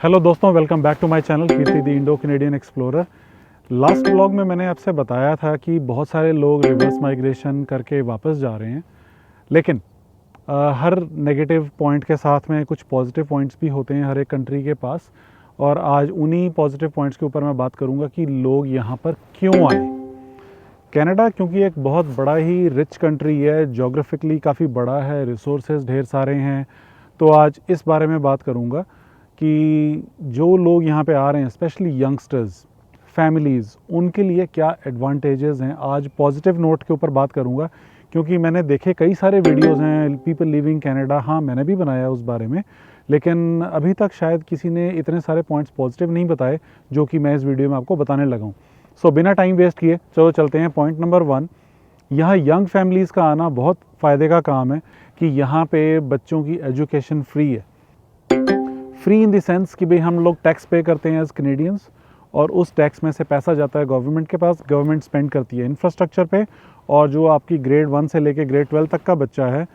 Hello दोस्तों, welcome back to my channel Kirti the Indo Canadian explorer. Last vlog में मैंने आपसे बताया था कि बहुत सारे लोग रिवर्स माइग्रेशन करके वापस जा रहे हैं, लेकिन हर नेगेटिव पॉइंट के साथ में कुछ पॉजिटिव पॉइंट्स भी होते हैं हर एक कंट्री के पास। और आज उन्हीं पॉजिटिव पॉइंट्स के ऊपर मैं बात करूंगा कि लोग यहाँ पर क्यों आए। कनाडा क्योंकि एक बहुत बड़ा ही रिच कंट्री है, जोग्राफिकली काफ़ी बड़ा है, रिसोर्सेज ढेर सारे हैं। तो आज इस बारे में बात करूँगा कि जो लोग यहाँ पे आ रहे हैं, स्पेशली यंगस्टर्स, फैमिलीज़, उनके लिए क्या एडवांटेजेस हैं। आज पॉजिटिव नोट के ऊपर बात करूँगा क्योंकि मैंने देखे कई सारे वीडियोस हैं पीपल लिविंग कनाडा। हाँ, मैंने भी बनाया उस बारे में, लेकिन अभी तक शायद किसी ने इतने सारे पॉइंट्स पॉजिटिव नहीं बताए जो कि मैं इस वीडियो में आपको बताने लगा हूँ। सो बिना टाइम वेस्ट किए चलो चलते हैं पॉइंट नंबर 1। यहाँ यंग फैमिलीज़ का आना बहुत फ़ायदे का काम है कि यहाँ पे बच्चों की एजुकेशन फ्री है। फ्री इन द सेंस कि भाई हम लोग टैक्स पे करते हैं एज कैनेडियंस, और उस टैक्स में से पैसा जाता है गवर्नमेंट के पास। गवर्नमेंट स्पेंड करती है इंफ्रास्ट्रक्चर पे, और जो आपकी ग्रेड 1 से लेके ग्रेड 12 तक का बच्चा है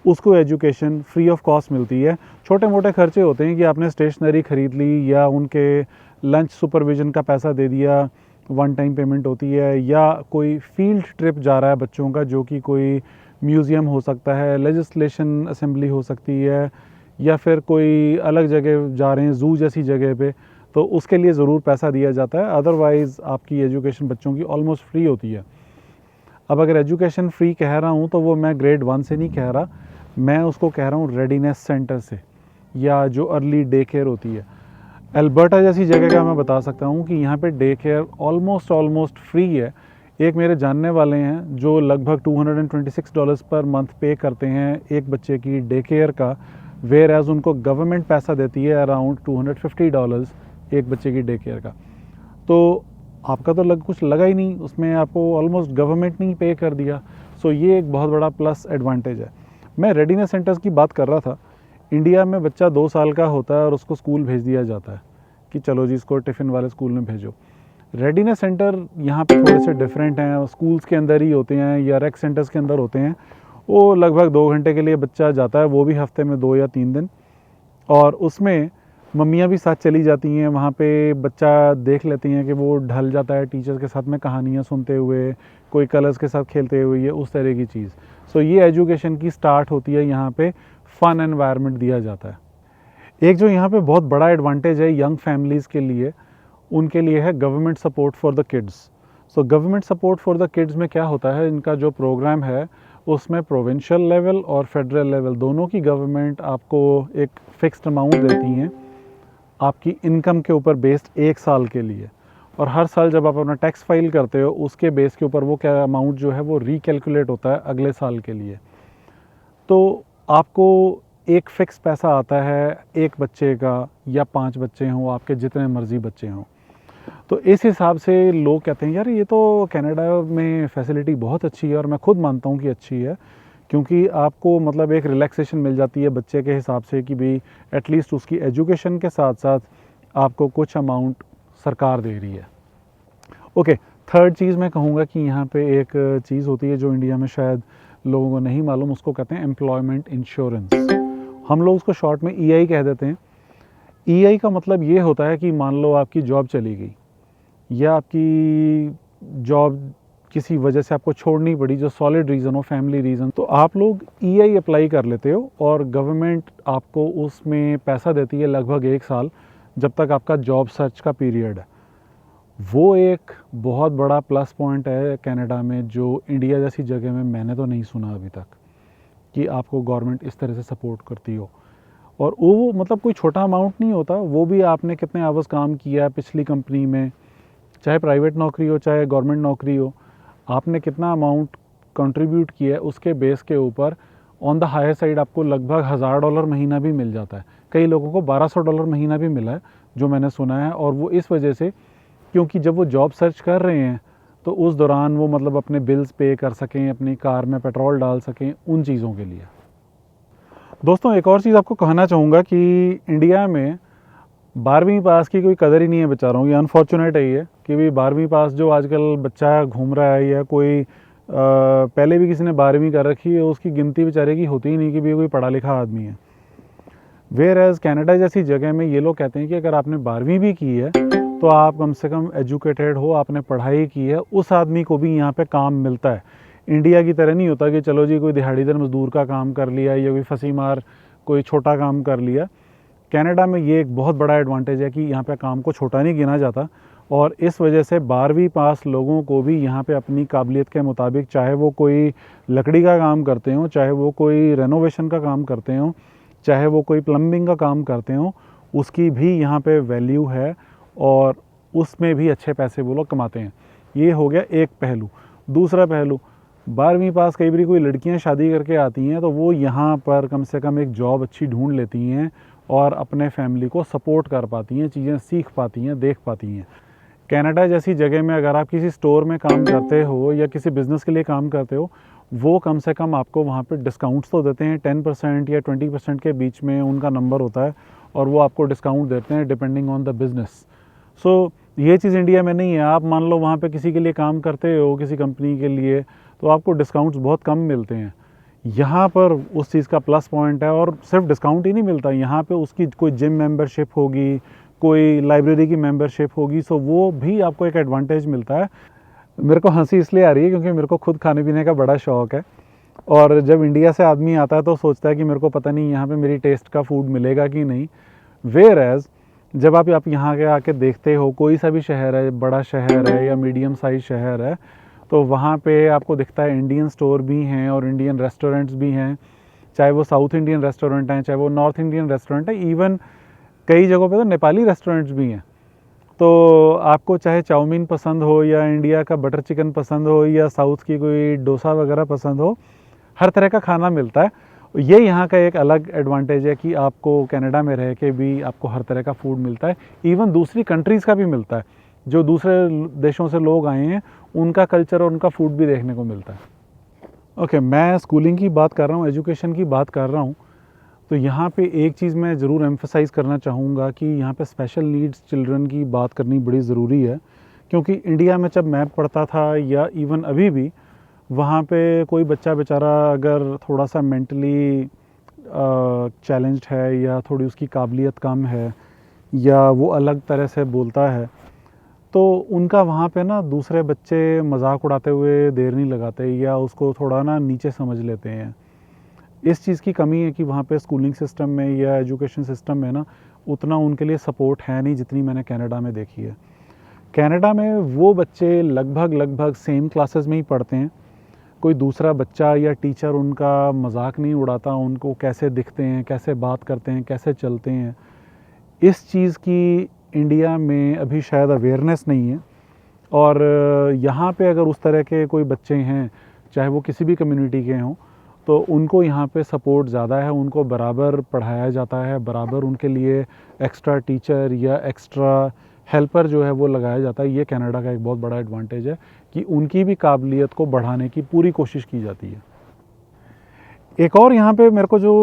उसको एजुकेशन फ्री ऑफ कॉस्ट मिलती है। छोटे मोटे खर्चे होते हैं कि आपने स्टेशनरी ख़रीद ली या उनके लंच सुपरविज़न का पैसा दे दिया, वन टाइम पेमेंट होती है, या कोई फील्ड ट्रिप जा रहा है बच्चों का जो कि कोई म्यूज़ियम हो सकता है, लेजिस्लेशन असेंबली हो सकती है, या फिर कोई अलग जगह जा रहे हैं ज़ू जैसी जगह पे, तो उसके लिए ज़रूर पैसा दिया जाता है। अदरवाइज़ आपकी एजुकेशन बच्चों की ऑलमोस्ट फ्री होती है। अब अगर एजुकेशन फ्री कह रहा हूँ तो वो मैं ग्रेड 1 से नहीं कह रहा, मैं उसको कह रहा हूँ रेडीनेस सेंटर से, या जो अर्ली डे केयर होती है। अल्बर्टा जैसी जगह का मैं बता सकता हूँ कि यहाँ पे डे केयर ऑलमोस्ट फ्री है। एक मेरे जानने वाले हैं जो लगभग $226 पर मंथ पे करते हैं एक बच्चे की डे केयर का, वेयर एज उनको गवर्नमेंट पैसा देती है अराउंड $250 एक बच्चे की डे केयर का। तो आपका तो कुछ लगा ही नहीं उसमें, आपको ऑलमोस्ट गवर्नमेंट ने ही पे कर दिया। सो ये एक बहुत बड़ा प्लस एडवांटेज है। मैं रेडीनेस सेंटर्स की बात कर रहा था। इंडिया में बच्चा 2 साल का होता है और उसको स्कूल भेज दिया जाता है कि चलो जी इसको टिफ़िन वाले स्कूल में भेजो। रेडीनेस सेंटर यहाँ पे थोड़े से डिफरेंट हैं, स्कूल्स के अंदर ही होते हैं या रेक सेंटर्स के अंदर होते हैं। वो लगभग 2 घंटे के लिए बच्चा जाता है, वो भी हफ्ते में 2 या 3 दिन, और उसमें मम्मियाँ भी साथ चली जाती हैं। वहाँ पे बच्चा देख लेती हैं कि वो ढल जाता है टीचर्स के साथ में कहानियाँ सुनते हुए, कोई कलर्स के साथ खेलते हुए, ये उस तरह की चीज़। सो ये एजुकेशन की स्टार्ट होती है यहाँ पे, फ़न एनवायरनमेंट दिया जाता है। एक जो यहाँ पे बहुत बड़ा एडवांटेज है यंग फैमिलीज़ के लिए, उनके लिए है government support for the kids. So government support for the kids में क्या होता है, इनका जो प्रोग्राम है उसमें प्रोविंशियल लेवल और फेडरल लेवल दोनों की गवर्नमेंट आपको एक फ़िक्स्ड अमाउंट देती हैं आपकी इनकम के ऊपर बेस्ड 1 साल के लिए। और हर साल जब आप अपना टैक्स फाइल करते हो उसके बेस के ऊपर वो क्या अमाउंट जो है वो रिकैलकुलेट होता है अगले साल के लिए। तो आपको एक फ़िक्स पैसा आता है एक बच्चे का, या 5 बच्चे हों, आपके जितने मर्ज़ी बच्चे हों। तो इस हिसाब से लोग कहते हैं यार ये तो कनाडा में फैसिलिटी बहुत अच्छी है, और मैं खुद मानता हूँ कि अच्छी है, क्योंकि आपको मतलब एक रिलैक्सेशन मिल जाती है बच्चे के हिसाब से कि भाई एटलीस्ट उसकी एजुकेशन के साथ साथ आपको कुछ अमाउंट सरकार दे रही है। ओके, थर्ड चीज़ मैं कहूँगा कि यहाँ पे एक चीज़ होती है जो इंडिया में शायद लोगों को नहीं मालूम, उसको कहते हैं एम्प्लॉयमेंट इंश्योरेंस। हम लोग उसको शॉर्ट में EI कह देते हैं। EI का मतलब ये होता है कि मान लो आपकी जॉब चली गई, या आपकी जॉब किसी वजह से आपको छोड़नी पड़ी, जो सॉलिड रीज़न हो, फैमिली रीज़न, तो आप लोग EI अप्लाई कर लेते हो और गवर्नमेंट आपको उसमें पैसा देती है लगभग 1 साल, जब तक आपका जॉब सर्च का पीरियड है। वो एक बहुत बड़ा प्लस पॉइंट है कनाडा में, जो इंडिया जैसी जगह में मैंने तो नहीं सुना अभी तक कि आपको गवर्नमेंट इस तरह से सपोर्ट करती हो। और वो मतलब कोई छोटा अमाउंट नहीं होता, वो भी आपने कितने आवर्स काम किया पिछली कंपनी में, चाहे प्राइवेट नौकरी हो चाहे गवर्नमेंट नौकरी हो, आपने कितना अमाउंट कंट्रीब्यूट किया है उसके बेस के ऊपर ऑन द हायर साइड आपको लगभग $1000 महीना भी मिल जाता है। कई लोगों को $1200 महीना भी मिला है जो मैंने सुना है। और वो इस वजह से क्योंकि जब वो जॉब सर्च कर रहे हैं तो उस दौरान वो मतलब अपने बिल्स पे कर सकें, अपनी कार में पेट्रोल डाल सकें, उन चीज़ों के लिए। दोस्तों, एक और चीज़ आपको कहना चाहूँगा कि इंडिया में 12वीं पास की कोई कदर ही नहीं है बेचारों की। अनफॉर्चुनेट है ये कि भाई 12वीं पास जो आजकल बच्चा घूम रहा है, या कोई पहले भी किसी ने 12वीं कर रखी है, उसकी गिनती बेचारे की होती ही नहीं कि भाई कोई पढ़ा लिखा आदमी है। वेयर एज़ कनाडा जैसी जगह में ये लोग कहते हैं कि अगर आपने 12वीं भी की है तो आप कम से कम एजुकेटेड हो, आपने पढ़ाई की है, उस आदमी को भी यहाँ पे काम मिलता है। इंडिया की तरह नहीं होता कि चलो जी कोई दिहाड़ीदार मजदूर का काम कर लिया या कोई फंसी मार कोई छोटा काम कर लिया। कनाडा में ये एक बहुत बड़ा एडवांटेज है कि यहाँ पे काम को छोटा नहीं गिना जाता, और इस वजह से 12वीं पास लोगों को भी यहाँ पे अपनी काबिलियत के मुताबिक, चाहे वो कोई लकड़ी का काम करते हो, चाहे वो कोई रेनोवेशन का काम करते हो, चाहे वो कोई प्लम्बिंग का काम करते हो, उसकी भी यहाँ पे वैल्यू है और उसमें भी अच्छे पैसे वो लोग कमाते हैं। ये हो गया एक पहलू। दूसरा पहलू, 12वीं पास कई बार कोई लड़कियां शादी करके आती हैं तो वो यहाँ पर कम से कम एक जॉब अच्छी ढूंढ लेती हैं और अपने फैमिली को सपोर्ट कर पाती हैं, चीज़ें सीख पाती हैं, देख पाती हैं। कनाडा जैसी जगह में अगर आप किसी स्टोर में काम करते हो या किसी बिज़नेस के लिए काम करते हो, वो कम से कम आपको वहाँ पे डिस्काउंट्स तो देते हैं, 10% या 20% के बीच में उनका नंबर होता है और वो आपको डिस्काउंट देते हैं डिपेंडिंग ऑन द बिज़नेस। सो ये चीज़ इंडिया में नहीं है। आप मान लो वहाँ पे किसी के लिए काम करते हो, किसी कंपनी के लिए, तो आपको डिस्काउंट्स बहुत कम मिलते हैं। यहाँ पर उस चीज़ का प्लस पॉइंट है, और सिर्फ डिस्काउंट ही नहीं मिलता, यहाँ पे उसकी कोई जिम मेंबरशिप होगी, कोई लाइब्रेरी की मेंबरशिप होगी, सो वो भी आपको एक एडवांटेज मिलता है। मेरे को हंसी इसलिए आ रही है क्योंकि मेरे को खुद खाने पीने का बड़ा शौक़ है, और जब इंडिया से आदमी आता है तो सोचता है कि मेरे को पता नहीं यहाँ पे मेरी टेस्ट का फूड मिलेगा कि नहीं। वेयर एज़ जब आप यहाँ के आके देखते हो, कोई सा भी शहर है, बड़ा शहर है या मीडियम साइज शहर है, तो वहाँ पे आपको दिखता है इंडियन स्टोर भी हैं और इंडियन रेस्टोरेंट्स भी हैं, चाहे वो साउथ इंडियन रेस्टोरेंट हैं, चाहे वो नॉर्थ इंडियन रेस्टोरेंट है, इवन कई जगहों पे तो नेपाली रेस्टोरेंट्स भी हैं। तो आपको चाहे चाउमीन पसंद हो या इंडिया का बटर चिकन पसंद हो या साउथ की कोई डोसा वगैरह पसंद हो, हर तरह का खाना मिलता है। ये यहाँ का एक अलग एडवांटेज है कि आपको कनाडा में रह के भी आपको हर तरह का फूड मिलता है, इवन दूसरी कंट्रीज़ का भी मिलता है। जो दूसरे देशों से लोग आए हैं उनका कल्चर और उनका फूड भी देखने को मिलता है। ओके, मैं स्कूलिंग की बात कर रहा हूँ, एजुकेशन की बात कर रहा हूँ, तो यहाँ पे एक चीज़ मैं ज़रूर एम्फसाइज़ करना चाहूँगा कि यहाँ पे स्पेशल नीड्स चिल्ड्रन की बात करनी बड़ी ज़रूरी है। क्योंकि इंडिया में जब मैं पढ़ता था या इवन अभी भी, वहाँ पे कोई बच्चा बेचारा अगर थोड़ा सा मेंटली चैलेंज्ड है या थोड़ी उसकी काबिलियत कम है या वो अलग तरह से बोलता है, तो उनका वहाँ पे ना दूसरे बच्चे मजाक उड़ाते हुए देर नहीं लगाते या उसको थोड़ा ना नीचे समझ लेते हैं। इस चीज़ की कमी है कि वहाँ पे स्कूलिंग सिस्टम में या एजुकेशन सिस्टम में ना उतना उनके लिए सपोर्ट है नहीं जितनी मैंने कनाडा में देखी है। कनाडा में वो बच्चे लगभग सेम क्लासेस में ही पढ़ते हैं, कोई दूसरा बच्चा या टीचर उनका मजाक नहीं उड़ाता, उनको कैसे दिखते हैं, कैसे बात करते हैं, कैसे चलते हैं, इस चीज़ की इंडिया में अभी शायद अवेयरनेस नहीं है। और यहाँ पे अगर उस तरह के कोई बच्चे हैं, चाहे वो किसी भी कम्युनिटी के हों, तो उनको यहाँ पे सपोर्ट ज़्यादा है, उनको बराबर पढ़ाया जाता है, बराबर उनके लिए एक्स्ट्रा टीचर या एक्स्ट्रा हेल्पर जो है वो लगाया जाता है। ये कनाडा का एक बहुत बड़ा एडवांटेज है कि उनकी भी काबिलियत को बढ़ाने की पूरी कोशिश की जाती है। एक और यहाँ पे मेरे को जो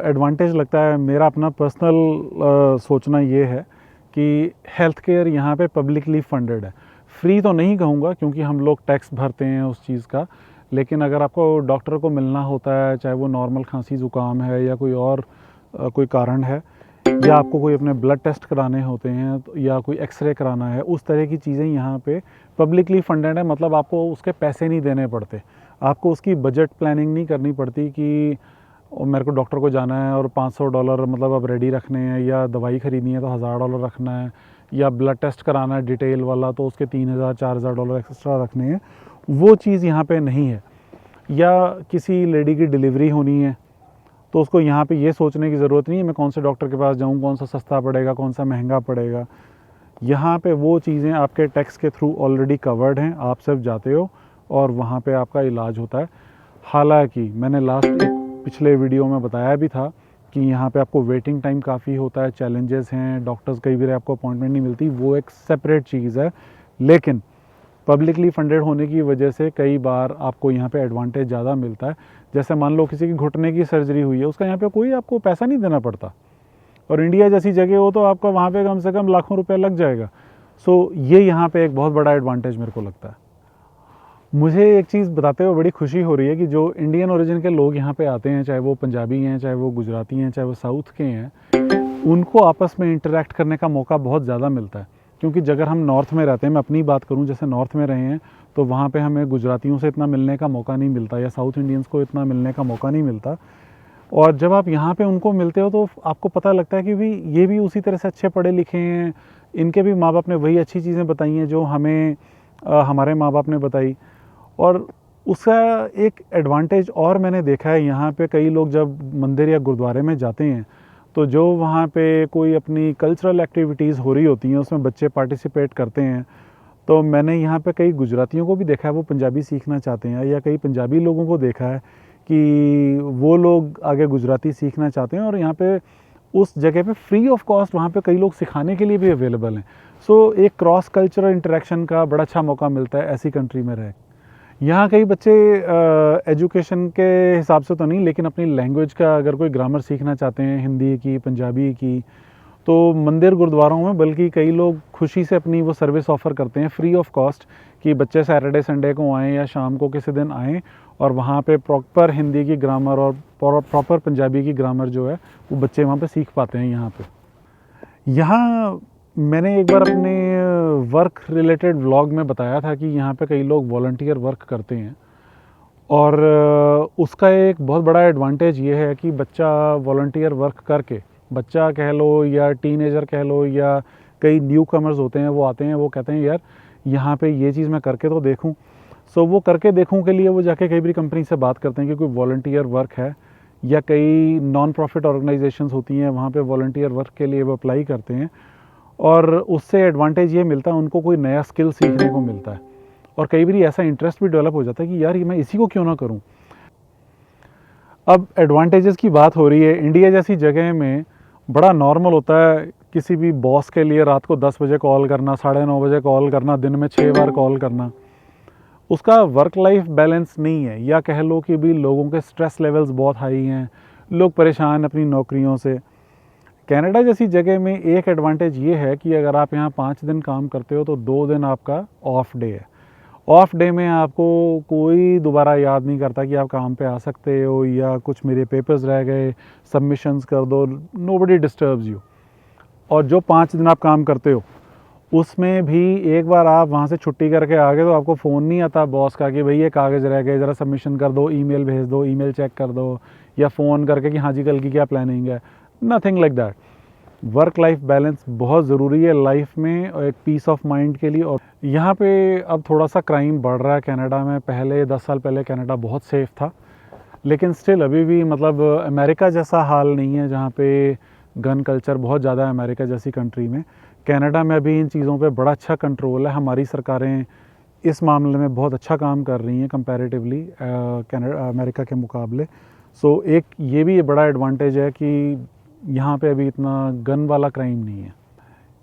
एडवांटेज लगता है, मेरा अपना पर्सनल सोचना ये है कि हेल्थ केयर यहाँ पे पब्लिकली फंडेड है। फ्री तो नहीं कहूँगा क्योंकि हम लोग टैक्स भरते हैं उस चीज़ का, लेकिन अगर आपको डॉक्टर को मिलना होता है, चाहे वो नॉर्मल खांसी ज़ुकाम है या कोई और कोई कारण है, या आपको कोई अपने ब्लड टेस्ट कराने होते हैं या कोई एक्सरे कराना है, उस तरह की चीज़ें यहाँ पे पब्लिकली फंडेड है। मतलब आपको उसके पैसे नहीं देने पड़ते, आपको उसकी बजट प्लानिंग नहीं करनी पड़ती कि मेरे को डॉक्टर को जाना है और $500 मतलब अब रेडी रखने हैं, या दवाई ख़रीदनी है तो $1000 रखना है, या ब्लड टेस्ट कराना है डिटेल वाला तो उसके $3000-4000 एक्स्ट्रा रखने हैं। वो चीज़ यहाँ पे नहीं है। या किसी लेडी की डिलीवरी होनी है तो उसको यहाँ पे ये सोचने की ज़रूरत नहीं है मैं कौन से डॉक्टर के पास जाऊँ, कौन सा सस्ता पड़ेगा, कौन सा महंगा पड़ेगा। यहाँ पे वो चीज़ें आपके टैक्स के थ्रू ऑलरेडी कवर्ड हैं, आप सिर्फ जाते हो और वहाँ पे आपका इलाज होता है। हालांकि मैंने लास्ट पिछले वीडियो में बताया भी था कि यहाँ पे आपको वेटिंग टाइम काफ़ी होता है, चैलेंजेस हैं, डॉक्टर्स कई बार आपको अपॉइंटमेंट नहीं मिलती, वो एक सेपरेट चीज़ है। लेकिन पब्लिकली फंडेड होने की वजह से कई बार आपको यहाँ पे एडवांटेज ज़्यादा मिलता है। जैसे मान लो किसी की घुटने की सर्जरी हुई है, उसका यहाँ पे कोई आपको पैसा नहीं देना पड़ता, और इंडिया जैसी जगह हो तो आपका वहाँ पे कम से कम लाखों रुपए लग जाएगा। सो ये यहाँ पे एक बहुत बड़ा एडवांटेज मेरे को लगता है। मुझे एक चीज़ बताते हुए बड़ी खुशी हो रही है कि जो इंडियन ओरिजिन के लोग यहाँ पे आते हैं, चाहे वो पंजाबी हैं, चाहे वो गुजराती हैं, चाहे वो साउथ के हैं, उनको आपस में इंटरेक्ट करने का मौका बहुत ज़्यादा मिलता है। क्योंकि अगर हम नॉर्थ में रहते हैं, मैं अपनी बात करूँ, जैसे नॉर्थ में रहे हैं, तो वहाँ पे हमें गुजरातियों से इतना मिलने का मौका नहीं मिलता या साउथ इंडियंस को इतना मिलने का मौका नहीं मिलता। और जब आप यहाँ पे उनको मिलते हो तो आपको पता लगता है कि भाई ये भी उसी तरह से अच्छे पढ़े लिखे हैं, इनके भी माँ बाप ने वही अच्छी चीज़ें बताई हैं जो हमें हमारे माँ बाप ने बताई। और उसका एक एडवांटेज और मैंने देखा है, यहाँ पे कई लोग जब मंदिर या गुरुद्वारे में जाते हैं तो जो वहाँ पे कोई अपनी कल्चरल एक्टिविटीज़ हो रही होती हैं उसमें बच्चे पार्टिसिपेट करते हैं। तो मैंने यहाँ पे कई गुजरातियों को भी देखा है वो पंजाबी सीखना चाहते हैं, या कई पंजाबी लोगों को देखा है कि वो लोग आगे गुजराती सीखना चाहते हैं, और यहाँ पे उस जगह पे फ्री ऑफ कॉस्ट वहाँ पे कई लोग सिखाने के लिए भी अवेलेबल हैं। सो एक क्रॉस कल्चरल इंटरेक्शन का बड़ा अच्छा मौका मिलता है ऐसी कंट्री में रह। यहाँ कई बच्चे एजुकेशन के हिसाब से तो नहीं, लेकिन अपनी लैंग्वेज का अगर कोई ग्रामर सीखना चाहते हैं, हिंदी की, पंजाबी की, तो मंदिर गुरुद्वारों में बल्कि कई लोग खुशी से अपनी वो सर्विस ऑफ़र करते हैं फ्री ऑफ कॉस्ट कि बच्चे सैटरडे संडे को आएँ या शाम को किसी दिन आएँ और वहाँ पे प्रॉपर हिंदी की ग्रामर और प्रॉपर पंजाबी की ग्रामर जो है वो बच्चे वहाँ पे सीख पाते हैं। यहाँ मैंने एक बार अपने वर्क रिलेटेड व्लॉग में बताया था कि यहाँ पे कई लोग वॉलंटियर वर्क करते हैं, और उसका एक बहुत बड़ा एडवांटेज ये है कि बच्चा वॉलंटियर वर्क करके, बच्चा कह लो या टीनेजर कह लो या कई न्यू कमर्स होते हैं, वो आते हैं, वो कहते हैं यार यहाँ पे ये चीज़ मैं करके तो देखूँ। सो वो करके देखूँ के लिए वो जाके कई भी कंपनी से बात करते हैं कि कोई वॉलंटियर वर्क है, या कई नॉन प्रॉफिट ऑर्गेनाइजेशंस होती हैं वहाँ पे वॉलंटियर वर्क के लिए वो अप्लाई करते हैं, और उससे एडवांटेज ये मिलता है उनको कोई नया स्किल सीखने को मिलता है, और कई बार ऐसा इंटरेस्ट भी डेवलप हो जाता है कि यार ये मैं इसी को क्यों ना करूं। अब एडवांटेजेस की बात हो रही है, इंडिया जैसी जगह में बड़ा नॉर्मल होता है किसी भी बॉस के लिए रात को 10 बजे कॉल करना, 9:30 बजे कॉल करना, दिन में 6 बार कॉल करना। उसका वर्क लाइफ बैलेंस नहीं है, या कह लो कि भी लोगों के स्ट्रेस लेवल्स बहुत हाई हैं, लोग परेशान अपनी नौकरियों से। कनाडा जैसी जगह में एक एडवांटेज ये है कि अगर आप यहाँ 5 दिन काम करते हो तो 2 दिन आपका ऑफ डे है। ऑफ डे में आपको कोई दोबारा याद नहीं करता कि आप काम पे आ सकते हो, या कुछ मेरे पेपर्स रह गए सबमिशंस कर दो, नोबडी डिस्टर्ब्स यू। और जो 5 दिन आप काम करते हो उसमें भी एक बार आप वहाँ से छुट्टी करके आ गए तो आपको फ़ोन नहीं आता बॉस का कि भाई ये कागज़ रह गए ज़रा सबमिशन कर दो, ईमेल भेज दो, ईमेल चेक कर दो, या फ़ोन करके कि हाँ जी कल की क्या प्लानिंग है। Nothing like that. Work life balance बहुत ज़रूरी है लाइफ में और एक पीस ऑफ माइंड के लिए। और यहाँ पे अब थोड़ा सा क्राइम बढ़ रहा है कनाडा में। पहले 10 साल पहले कनाडा बहुत सेफ़ था, लेकिन स्टिल अभी भी मतलब अमेरिका जैसा हाल नहीं है जहाँ पे गन कल्चर बहुत ज़्यादा है अमेरिका जैसी कंट्री में। कनाडा में अभी इन चीज़ों पे बड़ा अच्छा कंट्रोल है। हमारी सरकारें इस मामले में बहुत अच्छा काम कर रही हैं कंपैरेटिवली अमेरिका के मुकाबले। सो एक ये भी बड़ा एडवांटेज है कि यहाँ पे अभी इतना गन वाला क्राइम नहीं है।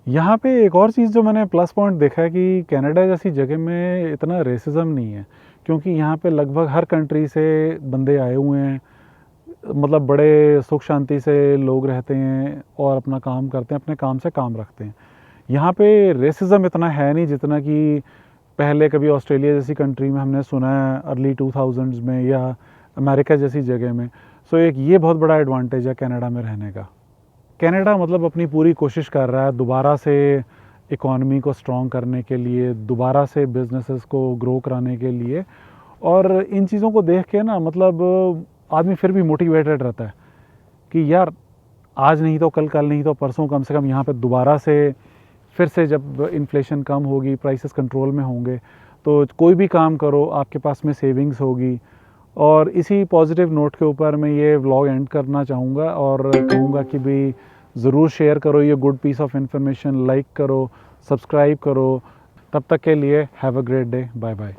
यहाँ पे एक और चीज़ जो मैंने प्लस पॉइंट देखा है कि कनाडा जैसी जगह में इतना रेसिज्म नहीं है, क्योंकि यहाँ पे लगभग हर कंट्री से बंदे आए हुए हैं, मतलब बड़े सुख शांति से लोग रहते हैं और अपना काम करते हैं, अपने काम से काम रखते हैं। यहाँ पे रेसिज्म इतना है नहीं जितना कि पहले कभी ऑस्ट्रेलिया जैसी कंट्री में हमने सुना है अर्ली 2000s में, या अमेरिका जैसी जगह में। सो एक ये बहुत बड़ा एडवांटेज है कनाडा में रहने का। कनाडा मतलब अपनी पूरी कोशिश कर रहा है दोबारा से इकॉनमी को स्ट्रॉन्ग करने के लिए, दोबारा से बिजनेसेस को ग्रो कराने के लिए, और इन चीज़ों को देख के ना मतलब आदमी फिर भी मोटिवेटेड रहता है कि यार आज नहीं तो कल, कल नहीं तो परसों, कम से कम यहाँ पे दोबारा से फिर से जब इन्फ्लेशन कम होगी, प्राइसेस कंट्रोल में होंगे, तो कोई भी काम करो आपके पास में सेविंग्स होगी। और इसी पॉजिटिव नोट के ऊपर मैं ये व्लॉग एंड करना चाहूँगा और कहूँगा कि भी ज़रूर शेयर करो ये good piece of information, like करो, सब्सक्राइब करो। तब तक के लिए have a great day, bye bye.